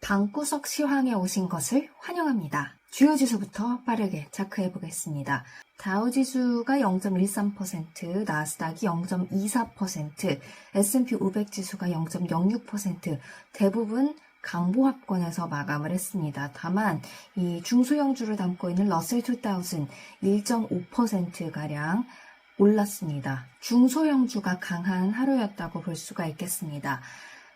방구석 시황에 오신 것을 환영합니다. 주요 지수부터 빠르게 체크해 보겠습니다. 다우지수가 0.13%, 나스닥이 0.24%, S&P 500 지수가 0.06%, 대부분 강보합권에서 마감을 했습니다. 다만 이 중소형주를 담고 있는 러셀 2000 1.5%가량 올랐습니다. 중소형주가 강한 하루였다고 볼 수가 있겠습니다.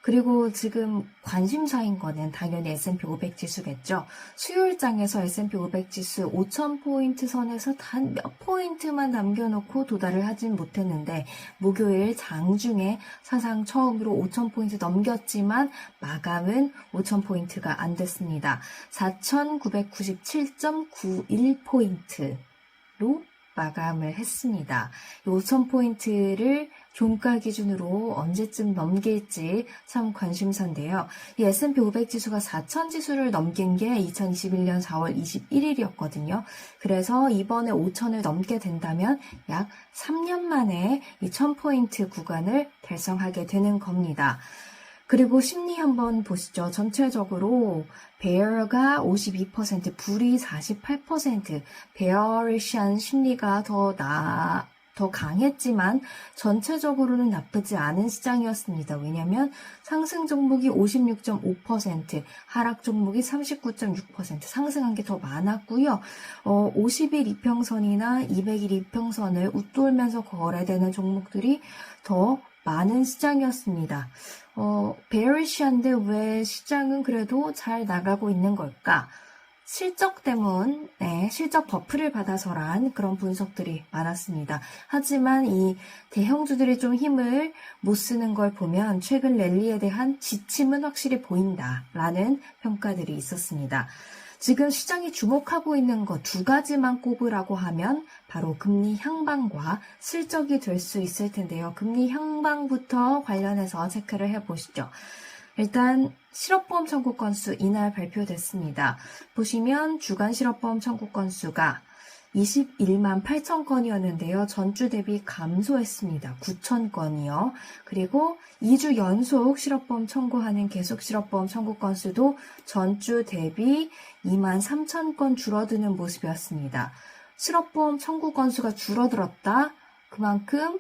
그리고 지금 관심사인 거는 당연히 S&P 500 지수겠죠. 수요일장에서 S&P 500 지수 5,000포인트 선에서 단 몇 포인트만 남겨놓고 도달을 하진 못했는데 목요일 장중에 사상 처음으로 5,000포인트 넘겼지만 마감은 5,000포인트가 안 됐습니다. 4,997.91포인트로 마감을 했습니다. 5,000포인트를 종가 기준으로 언제쯤 넘길지 참 관심사인데요. 이 S&P 500 지수가 4,000 지수를 넘긴 게 2021년 4월 21일이었거든요. 그래서 이번에 5,000을 넘게 된다면 약 3년 만에 이 1,000포인트 구간을 달성하게 되는 겁니다. 그리고 심리 한번 보시죠. 전체적으로 베어가 52%, 불이 48%, 베어리시한 심리가 더 강했지만 전체적으로는 나쁘지 않은 시장이었습니다. 왜냐하면 상승 종목이 56.5%, 하락 종목이 39.6%, 상승한 게 더 많았고요. 50일 이평선이나 200일 이평선을 웃돌면서 거래되는 종목들이 더 많은 시장이었습니다. 베어리시한데 왜 시장은 그래도 잘 나가고 있는 걸까? 실적 때문에 실적 버프를 받아서란 그런 분석들이 많았습니다. 하지만 이 대형주들이 좀 힘을 못 쓰는 걸 보면 최근 랠리에 대한 지침은 확실히 보인다라는 평가들이 있었습니다. 지금 시장이 주목하고 있는 것 두 가지만 꼽으라고 하면 바로 금리 향방과 실적이 될 수 있을 텐데요. 금리 향방부터 관련해서 체크를 해보시죠. 일단 실업보험 청구 건수 이날 발표됐습니다. 보시면 주간 실업보험 청구 건수가 21만 8천 건이었는데요. 전주 대비 감소했습니다. 9천 건이요. 그리고 2주 연속 실업보험 청구하는 계속 실업보험 청구 건수도 전주 대비 2만 3천 건 줄어드는 모습이었습니다. 실업보험 청구 건수가 줄어들었다. 그만큼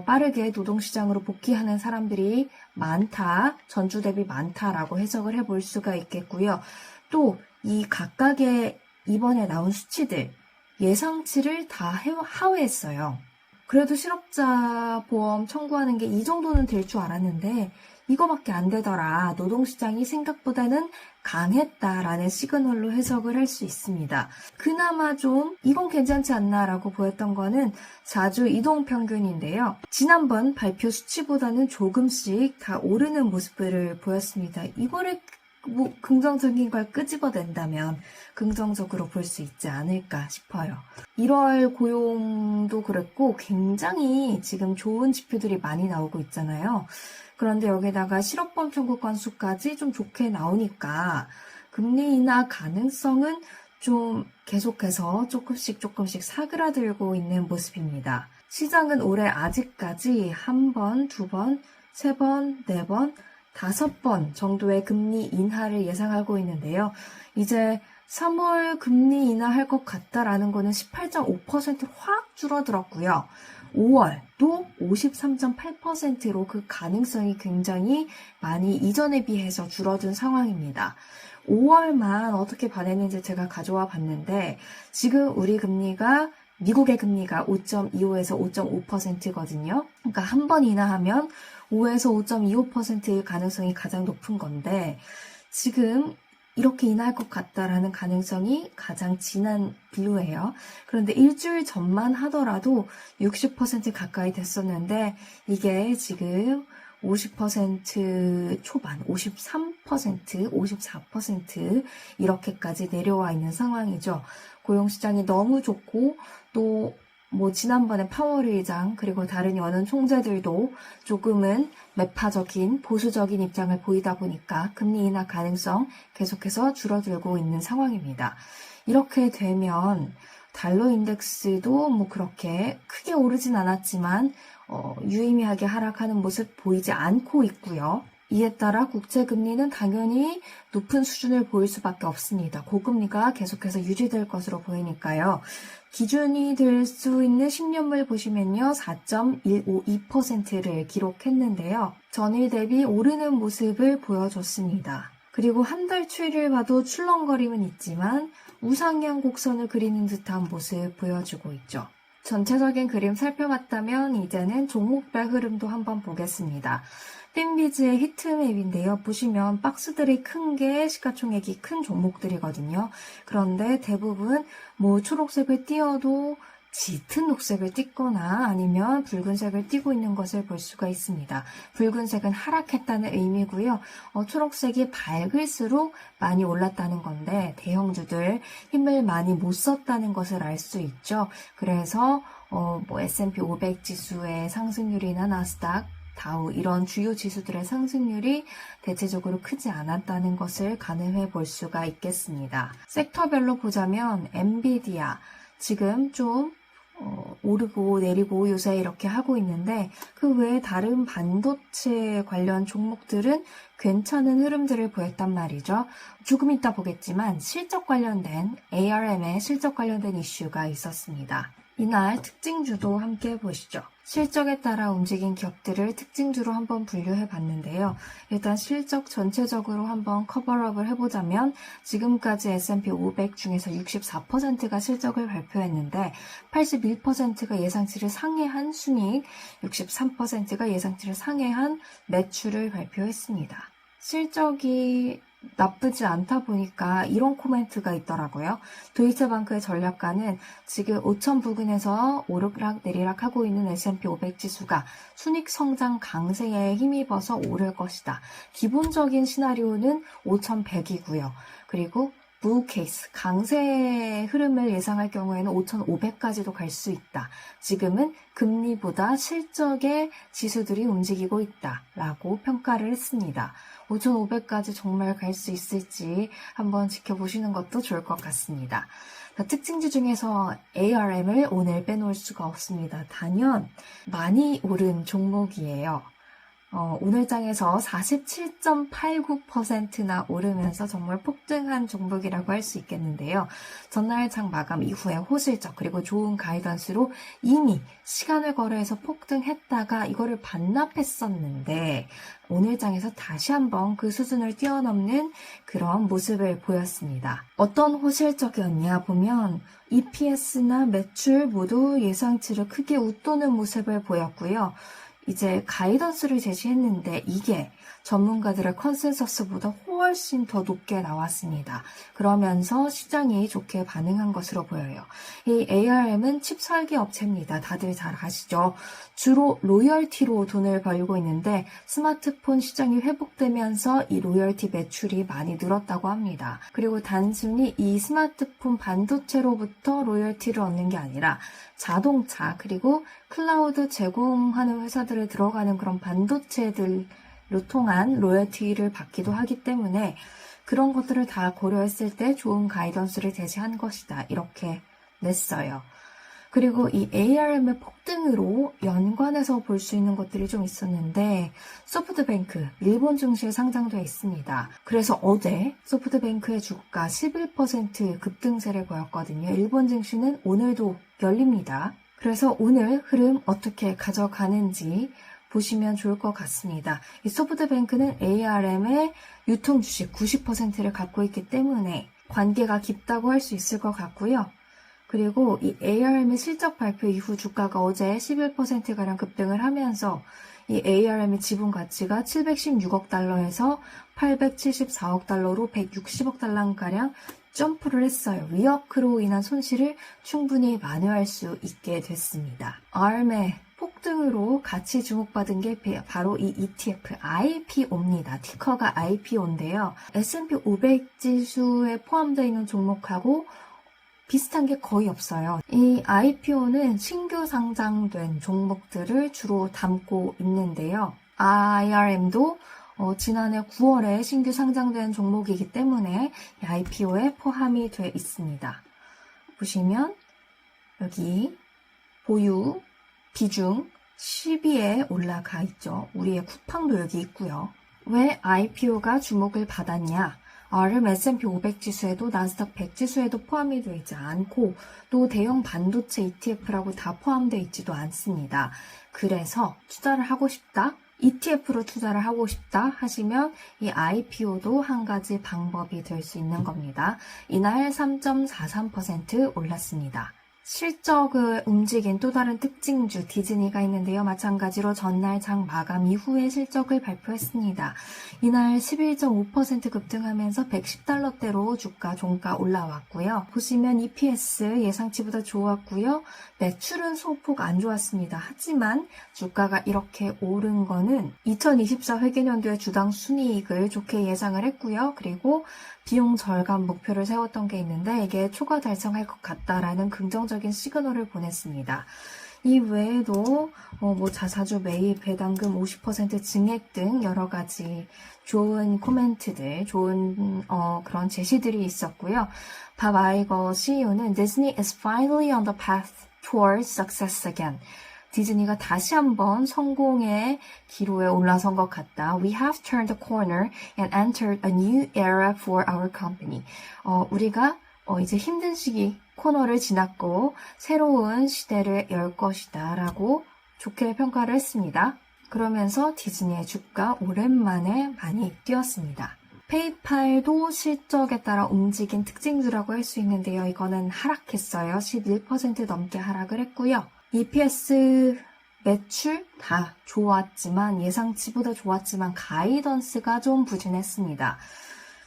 빠르게 노동시장으로 복귀하는 사람들이 많다, 전주 대비 많다라고 해석을 해볼 수가 있겠고요. 또 이 각각의 이번에 나온 수치들, 예상치를 다 하회했어요. 그래도 실업자 보험 청구하는 게 이 정도는 될 줄 알았는데 이거밖에 안 되더라. 노동시장이 생각보다는 강했다라는 시그널로 해석을 할 수 있습니다. 그나마 좀 이건 괜찮지 않나라고 보였던 거는 4주 이동평균인데요. 지난번 발표 수치보다는 조금씩 다 오르는 모습을 보였습니다. 이거를 긍정적인 걸 끄집어낸다면 긍정적으로 볼 수 있지 않을까 싶어요. 1월 고용도 그랬고 굉장히 지금 좋은 지표들이 많이 나오고 있잖아요. 그런데 여기다가 실업보험 청구 건수까지 좀 좋게 나오니까 금리 인하 가능성은 좀 계속해서 조금씩 사그라들고 있는 모습입니다. 시장은 올해 아직까지 한 번, 두 번, 세 번, 네 번, 5번 정도의 금리 인하를 예상하고 있는데요. 이제 3월 금리 인하할 것 같다라는 거는 18.5% 확 줄어들었고요. 5월도 53.8%로 그 가능성이 굉장히 많이 이전에 비해서 줄어든 상황입니다. 5월만 어떻게 반했는지 제가 가져와 봤는데 지금 우리 금리가 미국의 금리가 5.25에서 5.5%거든요. 그러니까 한 번 인하하면 5에서 5.25%의 가능성이 가장 높은 건데 지금 이렇게 인하할 것 같다라는 가능성이 가장 진한 비율이에요. 그런데 일주일 전만 하더라도 60% 가까이 됐었는데 이게 지금 50% 초반, 53%, 54% 이렇게까지 내려와 있는 상황이죠. 고용시장이 너무 좋고 또 지난번에 파월 의장 그리고 다른 연은 총재들도 조금은 매파적인 보수적인 입장을 보이다 보니까 금리 인하 가능성 계속해서 줄어들고 있는 상황입니다. 이렇게 되면 달러 인덱스도 그렇게 크게 오르진 않았지만 유의미하게 하락하는 모습 보이지 않고 있고요. 이에 따라 국채금리는 당연히 높은 수준을 보일 수밖에 없습니다. 고금리가 계속해서 유지될 것으로 보이니까요. 기준이 될 수 있는 10년물 보시면요. 4.152%를 기록했는데요. 전일 대비 오르는 모습을 보여줬습니다. 그리고 한 달 추이를 봐도 출렁거림은 있지만 우상향 곡선을 그리는 듯한 모습 보여주고 있죠. 전체적인 그림 살펴봤다면 이제는 종목별 흐름도 한번 보겠습니다. 핀비즈의 히트맵인데요. 보시면 박스들이 큰 게 시가총액이 큰 종목들이거든요. 그런데 대부분 뭐 초록색을 띄어도 짙은 녹색을 띠거나 아니면 붉은색을 띠고 있는 것을 볼 수가 있습니다. 붉은색은 하락했다는 의미고요. 초록색이 밝을수록 많이 올랐다는 건데 대형주들 힘을 많이 못 썼다는 것을 알 수 있죠. 그래서 S&P 500 지수의 상승률이나 나스닥, 다우 이런 주요 지수들의 상승률이 대체적으로 크지 않았다는 것을 가늠해 볼 수가 있겠습니다. 섹터별로 보자면 엔비디아 지금 좀 오르고 내리고 요새 이렇게 하고 있는데 그 외에 다른 반도체 관련 종목들은 괜찮은 흐름들을 보였단 말이죠. 조금 이따 보겠지만 실적 관련된 ARM의 실적 관련된 이슈가 있었습니다. 이날 특징주도 함께 보시죠. 실적에 따라 움직인 기업들을 특징주로 한번 분류해 봤는데요. 일단 실적 전체적으로 한번 커버업을 해보자면 지금까지 S&P 500 중에서 64%가 실적을 발표했는데 81%가 예상치를 상회한 순이익, 63%가 예상치를 상회한 매출을 발표했습니다. 실적이 나쁘지 않다 보니까 이런 코멘트가 있더라고요. 도이체방크의 전략가는 지금 5천 부근에서 오르락 내리락 하고 있는 S&P 500 지수가 순익 성장 강세에 힘입어서 오를 것이다. 기본적인 시나리오는 5,100이고요. 그리고 부 케이스, 강세의 흐름을 예상할 경우에는 5,500까지도 갈 수 있다. 지금은 금리보다 실적의 지수들이 움직이고 있다라고 평가를 했습니다. 5,500까지 정말 갈 수 있을지 한번 지켜보시는 것도 좋을 것 같습니다. 특징주 중에서 ARM을 오늘 빼놓을 수가 없습니다. 단연 많이 오른 종목이에요. 오늘 장에서 47.89%나 오르면서 정말 폭등한 종목이라고 할 수 있겠는데요. 전날 장 마감 이후에 호실적 그리고 좋은 가이던스로 이미 시간을 거래해서 폭등했다가 이거를 반납했었는데 오늘 장에서 다시 한번 그 수준을 뛰어넘는 그런 모습을 보였습니다. 어떤 호실적이었냐 보면 EPS나 매출 모두 예상치를 크게 웃도는 모습을 보였고요. 이제 가이던스를 제시했는데 이게 전문가들의 컨센서스보다 훨씬 더 높게 나왔습니다. 그러면서 시장이 좋게 반응한 것으로 보여요. 이 ARM은 칩 설계 업체입니다. 다들 잘 아시죠? 주로 로열티로 돈을 벌고 있는데 스마트폰 시장이 회복되면서 이 로열티 매출이 많이 늘었다고 합니다. 그리고 단순히 이 스마트폰 반도체로부터 로열티를 얻는 게 아니라 자동차 그리고 클라우드 제공하는 회사들에 들어가는 그런 반도체들로 통한 로열티를 받기도 하기 때문에 그런 것들을 다 고려했을 때 좋은 가이던스를 제시한 것이다. 이렇게 냈어요. 그리고 이 ARM의 폭등으로 연관해서 볼 수 있는 것들이 좀 있었는데 소프트뱅크, 일본 증시에 상장되어 있습니다. 그래서 어제 소프트뱅크의 주가 11% 급등세를 보였거든요. 일본 증시는 오늘도 열립니다. 그래서 오늘 흐름 어떻게 가져가는지 보시면 좋을 것 같습니다. 이 소프트뱅크는 ARM의 유통 주식 90%를 갖고 있기 때문에 관계가 깊다고 할 수 있을 것 같고요. 그리고 이 ARM의 실적 발표 이후 주가가 어제 11%가량 급등을 하면서 이 ARM의 지분 가치가 716억 달러에서 874억 달러로 160억 달러가량 점프를 했어요. 위어크로 인한 손실을 충분히 만회할 수 있게 됐습니다. ARM의 폭등으로 같이 주목받은 게 바로 이 ETF IPO입니다. 티커가 IPO인데요. S&P 500 지수에 포함되어 있는 종목하고 비슷한 게 거의 없어요. 이 IPO는 신규 상장된 종목들을 주로 담고 있는데요. IRM도 지난해 9월에 신규 상장된 종목이기 때문에 이 IPO에 포함이 되어 있습니다. 보시면 여기 보유 비중 10위에 올라가 있죠. 우리의 쿠팡도 여기 있고요. 왜 IPO가 주목을 받았냐? RM S&P 500 지수에도 나스닥 100 지수에도 포함이 되어 있지 않고 또 대형 반도체 ETF라고 다 포함되어 있지도 않습니다. 그래서 투자를 하고 싶다? ETF로 투자를 하고 싶다 하시면 이 IPO도 한 가지 방법이 될 수 있는 겁니다. 이날 3.43% 올랐습니다. 실적을 움직인 또 다른 특징주 디즈니가 있는데요. 마찬가지로 전날 장 마감 이후에 실적을 발표했습니다. 이날 11.5% 급등하면서 $110대로 주가 종가 올라왔고요. 보시면 EPS 예상치보다 좋았고요. 매출은 소폭 안 좋았습니다. 하지만 주가가 이렇게 오른 거는 2024 회계연도의 주당 순이익을 좋게 예상을 했고요. 그리고 비용 절감 목표를 세웠던 게 있는데 이게 초과 달성할 것 같다라는 긍정적인 시그널을 보냈습니다. 이 외에도 자사주 매입, 배당금 50% 증액 등 여러 가지 좋은 코멘트들, 좋은 그런 제시들이 있었고요. 밥 아이거 CEO는 Disney is finally on the path towards success again. 디즈니가 다시 한번 성공의 기로에 올라선 것 같다. We have turned the corner and entered a new era for our company. 우리가 이제 힘든 시기 코너를 지났고 새로운 시대를 열 것이다 라고 좋게 평가를 했습니다. 그러면서 디즈니의 주가 오랜만에 많이 뛰었습니다. 페이팔도 실적에 따라 움직인 특징주라고 할 수 있는데요. 이거는 하락했어요. 11% 넘게 하락을 했고요. EPS, 매출 다 좋았지만 예상치보다 좋았지만 가이던스가 좀 부진했습니다.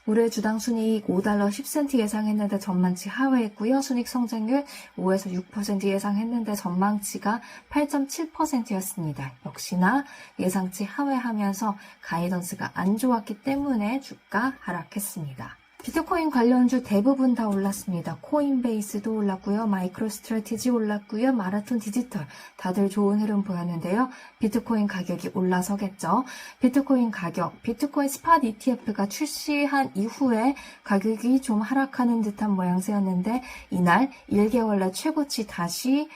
올해 주당 순이익 $5 10센트 예상했는데 전망치 하회했고요. 순이익 성장률 5에서 6% 예상했는데 전망치가 8.7%였습니다. 역시나 예상치 하회하면서 가이던스가 안 좋았기 때문에 주가 하락했습니다. 비트코인 관련주 대부분 다 올랐습니다. 코인베이스도 올랐고요. 마이크로스트래티지 올랐고요. 마라톤 디지털 다들 좋은 흐름 보였는데요. 비트코인 가격이 올라서겠죠. 비트코인 가격, 비트코인 스팟 ETF가 출시한 이후에 가격이 좀 하락하는 듯한 모양새였는데 이날 1개월 내 최고치 다시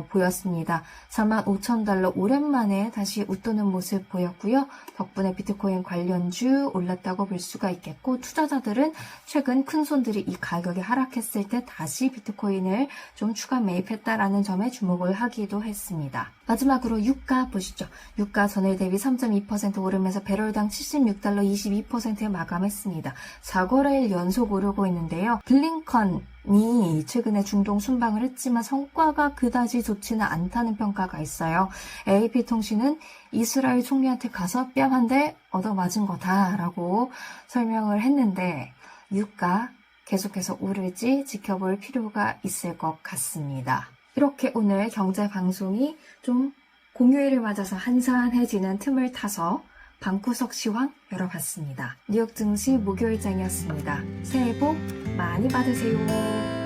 보였습니다. 45,000달러 오랜만에 다시 웃도는 모습 보였고요. 덕분에 비트코인 관련주 올랐다고 볼 수가 있겠고 투자자들은 최근 큰 손들이 이 가격이 하락했을 때 다시 비트코인을 좀 추가 매입했다라는 점에 주목을 하기도 했습니다. 마지막으로 유가 보시죠. 유가 전일 대비 3.2% 오르면서 배럴당 $76 22%에 마감했습니다. 4거래일 연속 오르고 있는데요. 블링컨이 최근에 중동 순방을 했지만 성과가 그다지 좋지는 않다는 평가가 있어요. AP통신은 이스라엘 총리한테 가서 뺨 한 대 얻어맞은 거다라고 설명을 했는데 유가 계속해서 오를지 지켜볼 필요가 있을 것 같습니다. 이렇게 오늘 경제방송이 좀 공휴일을 맞아서 한산해지는 틈을 타서 방구석 시황 열어봤습니다. 뉴욕 증시 목요일장이었습니다. 새해 복 많이 받으세요.